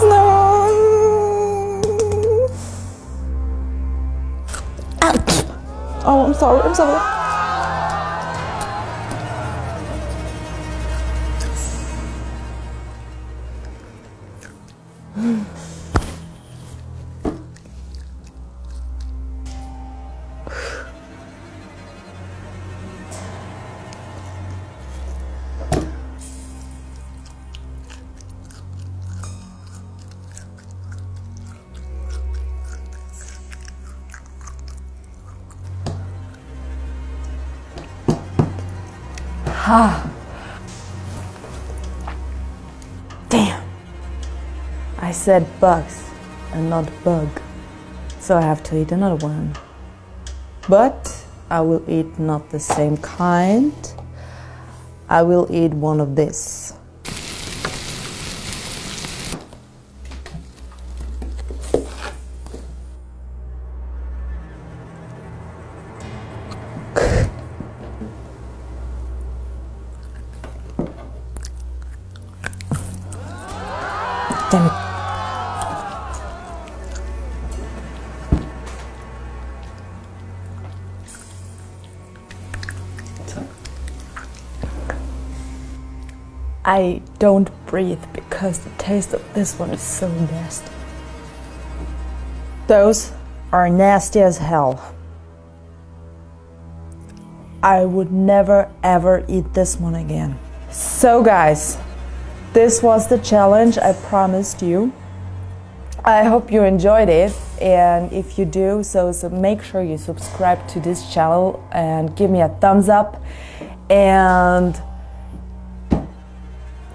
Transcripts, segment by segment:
no. Ouch. Oh, I'm sorry. I'm sorry. Damn. I said bugs and not bug. So I have to eat another one. But I will eat not the same kind. I will eat one of this. Damn it. I don't breathe because the taste of this one is so nasty. Those are nasty as hell. I would never ever eat this one again. So guys, this was the challenge I promised you. I hope you enjoyed it, and if you do, so make sure you subscribe to this channel and give me a thumbs up, and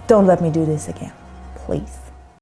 don't let me do this again, please.